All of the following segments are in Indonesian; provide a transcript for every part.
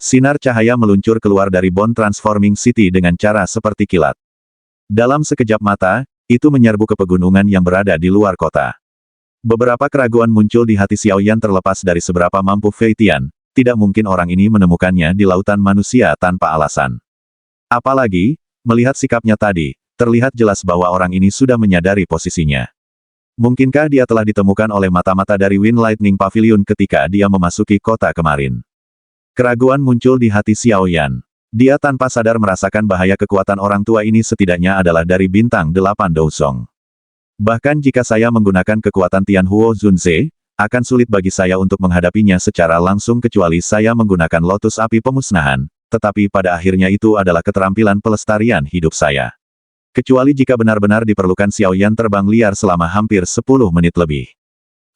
Sinar cahaya meluncur keluar dari Bone Transforming City dengan cara seperti kilat. Dalam sekejap mata, itu menyerbu ke pegunungan yang berada di luar kota. Beberapa keraguan muncul di hati Xiaoyan terlepas dari seberapa mampu Fei Tian. Tidak mungkin orang ini menemukannya di lautan manusia tanpa alasan. Apalagi, melihat sikapnya tadi, terlihat jelas bahwa orang ini sudah menyadari posisinya. Mungkinkah dia telah ditemukan oleh mata-mata dari Wind Lightning Pavilion ketika dia memasuki kota kemarin? Keraguan muncul di hati Xiaoyan. Dia tanpa sadar merasakan bahaya kekuatan orang tua ini setidaknya adalah dari bintang 8 Douzong. Bahkan jika saya menggunakan kekuatan Tianhuo Zunze, akan sulit bagi saya untuk menghadapinya secara langsung kecuali saya menggunakan lotus api pemusnahan, tetapi pada akhirnya itu adalah keterampilan pelestarian hidup saya. Kecuali jika benar-benar diperlukan Xiaoyan terbang liar selama hampir 10 menit lebih.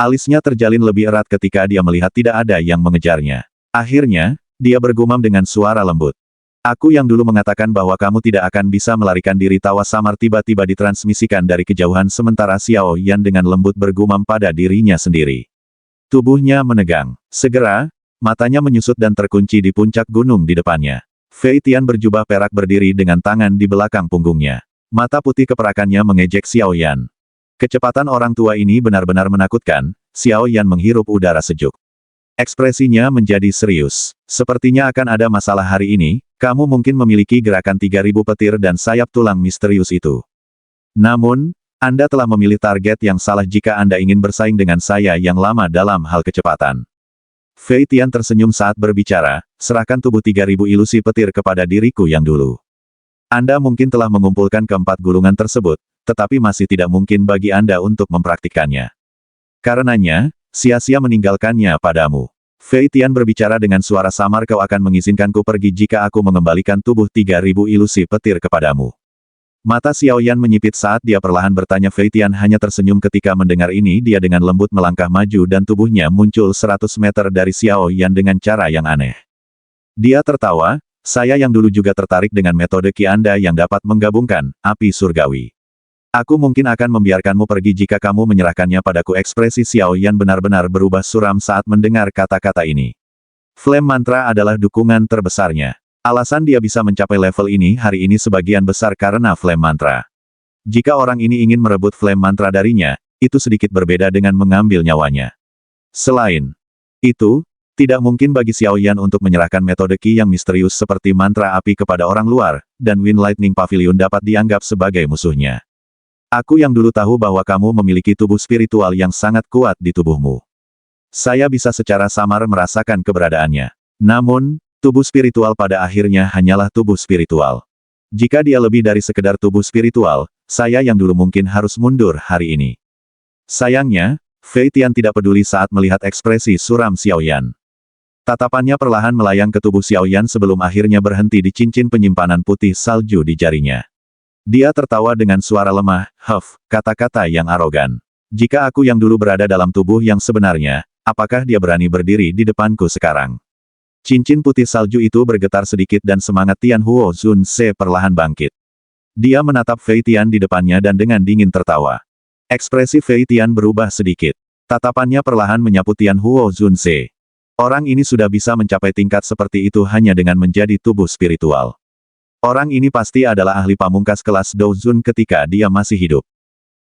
Alisnya terjalin lebih erat ketika dia melihat tidak ada yang mengejarnya. Akhirnya, dia bergumam dengan suara lembut. Aku yang dulu mengatakan bahwa kamu tidak akan bisa melarikan diri tawa samar tiba-tiba ditransmisikan dari kejauhan sementara Xiaoyan dengan lembut bergumam pada dirinya sendiri. Tubuhnya menegang. Segera, matanya menyusut dan terkunci di puncak gunung di depannya. Fei Tian berjubah perak berdiri dengan tangan di belakang punggungnya. Mata putih keperakannya mengejek Xiaoyan. Kecepatan orang tua ini benar-benar menakutkan. Xiaoyan menghirup udara sejuk. Ekspresinya menjadi serius. Sepertinya akan ada masalah hari ini. Kamu mungkin memiliki gerakan 3000 petir dan sayap tulang misterius itu. Namun, Anda telah memilih target yang salah jika Anda ingin bersaing dengan saya yang lama dalam hal kecepatan. Fei Tian tersenyum saat berbicara, serahkan tubuh 3000 ilusi petir kepada diriku yang dulu. Anda mungkin telah mengumpulkan keempat gulungan tersebut, tetapi masih tidak mungkin bagi Anda untuk mempraktikkannya. Karenanya, sia-sia meninggalkannya padamu. Fei Tian berbicara dengan suara samar, kau akan mengizinkanku pergi jika aku mengembalikan tubuh 3000 ilusi petir kepadamu. Mata Xiaoyan menyipit saat dia perlahan bertanya. Fei Tian hanya tersenyum ketika mendengar ini. Dia dengan lembut melangkah maju dan tubuhnya muncul 100 meter dari Xiaoyan dengan cara yang aneh. Dia tertawa, saya yang dulu juga tertarik dengan metode Ki Anda yang dapat menggabungkan api surgawi. Aku mungkin akan membiarkanmu pergi jika kamu menyerahkannya padaku. Ekspresi Xiaoyan benar-benar berubah suram saat mendengar kata-kata ini. Flame Mantra adalah dukungan terbesarnya. Alasan dia bisa mencapai level ini hari ini sebagian besar karena Flame Mantra. Jika orang ini ingin merebut Flame Mantra darinya, itu sedikit berbeda dengan mengambil nyawanya. Selain itu, tidak mungkin bagi Xiaoyan untuk menyerahkan metode Ki yang misterius seperti mantra api kepada orang luar, dan Wind Lightning Pavilion dapat dianggap sebagai musuhnya. Aku yang dulu tahu bahwa kamu memiliki tubuh spiritual yang sangat kuat di tubuhmu. Saya bisa secara samar merasakan keberadaannya. Namun, tubuh spiritual pada akhirnya hanyalah tubuh spiritual. Jika dia lebih dari sekedar tubuh spiritual, saya yang dulu mungkin harus mundur hari ini. Sayangnya, Fei Tian tidak peduli saat melihat ekspresi suram Xiaoyan. Tatapannya perlahan melayang ke tubuh Xiaoyan sebelum akhirnya berhenti di cincin penyimpanan putih salju di jarinya. Dia tertawa dengan suara lemah, kata-kata yang arogan. Jika aku yang dulu berada dalam tubuh yang sebenarnya, apakah dia berani berdiri di depanku sekarang? Cincin putih salju itu bergetar sedikit dan semangat Tianhuo Zunze perlahan bangkit. Dia menatap Fei Tian di depannya dan dengan dingin tertawa. Ekspresi Fei Tian berubah sedikit. Tatapannya perlahan menyapu Tianhuo Zunze. Orang ini sudah bisa mencapai tingkat seperti itu hanya dengan menjadi tubuh spiritual. Orang ini pasti adalah ahli pamungkas kelas Douzun ketika dia masih hidup.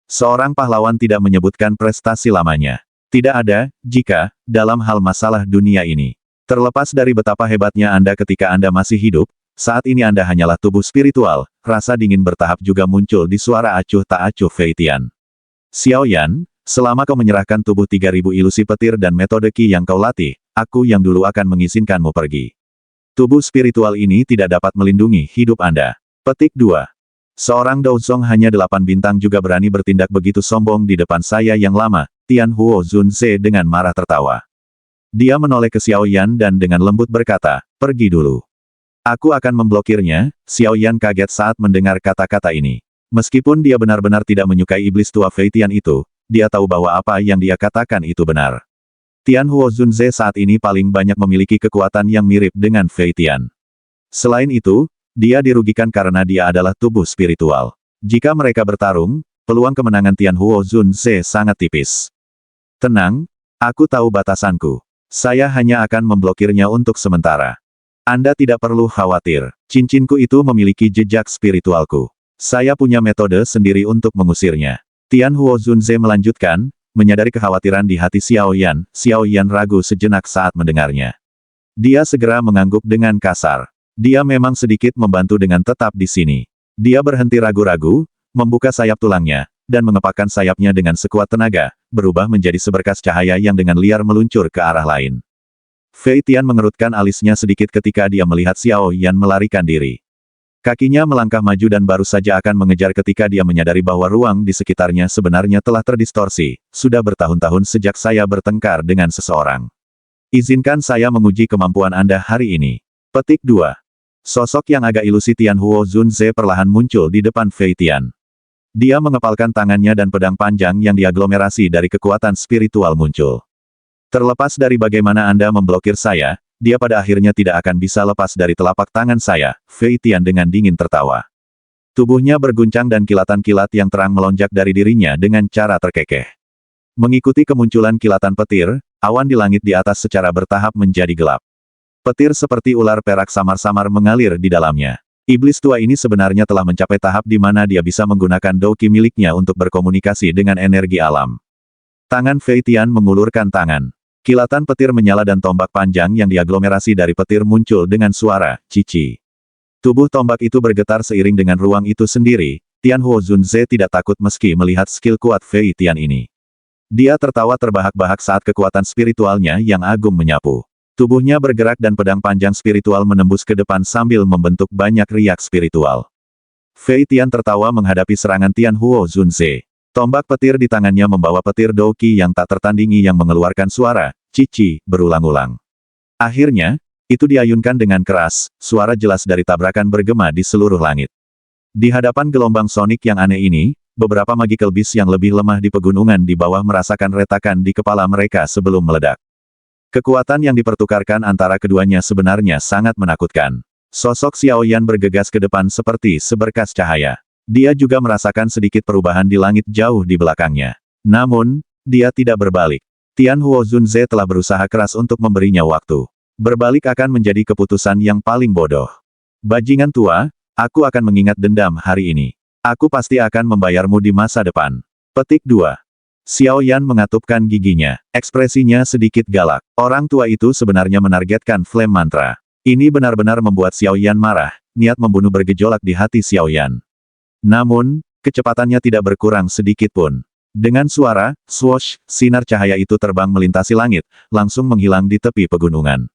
Seorang pahlawan tidak menyebutkan prestasi lamanya. Tidak ada, jika, dalam hal masalah dunia ini. Terlepas dari betapa hebatnya Anda ketika Anda masih hidup, saat ini Anda hanyalah tubuh spiritual. Rasa dingin bertahap juga muncul di suara acuh tak acuh Fei Tian. Xiaoyan, selama kau menyerahkan tubuh 3000 ilusi petir dan metode Ki yang kau latih, aku yang dulu akan mengizinkanmu pergi. Tubuh spiritual ini tidak dapat melindungi hidup Anda. Petik 2. Seorang Douzong hanya 8 bintang juga berani bertindak begitu sombong di depan saya yang lama. Tianhuo Zunze dengan marah tertawa. Dia menoleh ke Xiaoyan dan dengan lembut berkata, pergi dulu. Aku akan memblokirnya. Xiaoyan kaget saat mendengar kata-kata ini. Meskipun dia benar-benar tidak menyukai iblis tua Fei Tian itu, dia tahu bahwa apa yang dia katakan itu benar. Tianhuo Zunze saat ini paling banyak memiliki kekuatan yang mirip dengan Fei Tian. Selain itu, dia dirugikan karena dia adalah tubuh spiritual. Jika mereka bertarung, peluang kemenangan Tianhuo Zunze sangat tipis. Tenang, aku tahu batasanku. Saya hanya akan memblokirnya untuk sementara. Anda tidak perlu khawatir. Cincinku itu memiliki jejak spiritualku. Saya punya metode sendiri untuk mengusirnya. Tian Huo Zunze melanjutkan, menyadari kekhawatiran di hati Xiao Yan ragu sejenak saat mendengarnya. Dia segera mengangguk dengan kasar. Dia memang sedikit membantu dengan tetap di sini. Dia berhenti ragu-ragu, membuka sayap tulangnya, dan mengepakkan sayapnya dengan sekuat tenaga, berubah menjadi seberkas cahaya yang dengan liar meluncur ke arah lain. Fei Tian mengerutkan alisnya sedikit ketika dia melihat Xiao Yan melarikan diri. Kakinya melangkah maju dan baru saja akan mengejar ketika dia menyadari bahwa ruang di sekitarnya sebenarnya telah terdistorsi. Sudah bertahun-tahun sejak saya bertengkar dengan seseorang. Izinkan saya menguji kemampuan Anda hari ini. Petik 2. Sosok yang agak ilusi Tian Huo Zunze perlahan muncul di depan Fei Tian. Dia mengepalkan tangannya dan pedang panjang yang diaglomerasi dari kekuatan spiritual muncul. Terlepas dari bagaimana Anda memblokir saya, dia pada akhirnya tidak akan bisa lepas dari telapak tangan saya, Fei Tian dengan dingin tertawa. Tubuhnya berguncang dan kilatan kilat yang terang melonjak dari dirinya dengan cara terkekeh. Mengikuti kemunculan kilatan petir, awan di langit di atas secara bertahap menjadi gelap. Petir seperti ular perak samar-samar mengalir di dalamnya. Iblis tua ini sebenarnya telah mencapai tahap di mana dia bisa menggunakan Douqi miliknya untuk berkomunikasi dengan energi alam. Tangan Fei Tian mengulurkan tangan. Kilatan petir menyala dan tombak panjang yang diaglomerasi dari petir muncul dengan suara, cici. Tubuh tombak itu bergetar seiring dengan ruang itu sendiri. Tian Huo Zunze tidak takut meski melihat skill kuat Fei Tian ini. Dia tertawa terbahak-bahak saat kekuatan spiritualnya yang agung menyapu. Tubuhnya bergerak dan pedang panjang spiritual menembus ke depan sambil membentuk banyak riak spiritual. Fei Tian tertawa menghadapi serangan Tian Huo Zunze. Tombak petir di tangannya membawa petir Douqi yang tak tertandingi yang mengeluarkan suara, cici, berulang-ulang. Akhirnya, itu diayunkan dengan keras, suara jelas dari tabrakan bergema di seluruh langit. Di hadapan gelombang sonik yang aneh ini, beberapa magical beast yang lebih lemah di pegunungan di bawah merasakan retakan di kepala mereka sebelum meledak. Kekuatan yang dipertukarkan antara keduanya sebenarnya sangat menakutkan. Sosok Xiao Yan bergegas ke depan seperti seberkas cahaya. Dia juga merasakan sedikit perubahan di langit jauh di belakangnya. Namun, dia tidak berbalik. Tian Huo Zunze telah berusaha keras untuk memberinya waktu. Berbalik akan menjadi keputusan yang paling bodoh. Bajingan tua, aku akan mengingat dendam hari ini. Aku pasti akan membayarmu di masa depan. Petik 2. Xiao Yan mengatupkan giginya. Ekspresinya sedikit galak. Orang tua itu sebenarnya menargetkan flame mantra. Ini benar-benar membuat Xiao Yan marah. Niat membunuh bergejolak di hati Xiao Yan. Namun, kecepatannya tidak berkurang sedikit pun. Dengan suara, swoosh, sinar cahaya itu terbang melintasi langit, langsung menghilang di tepi pegunungan.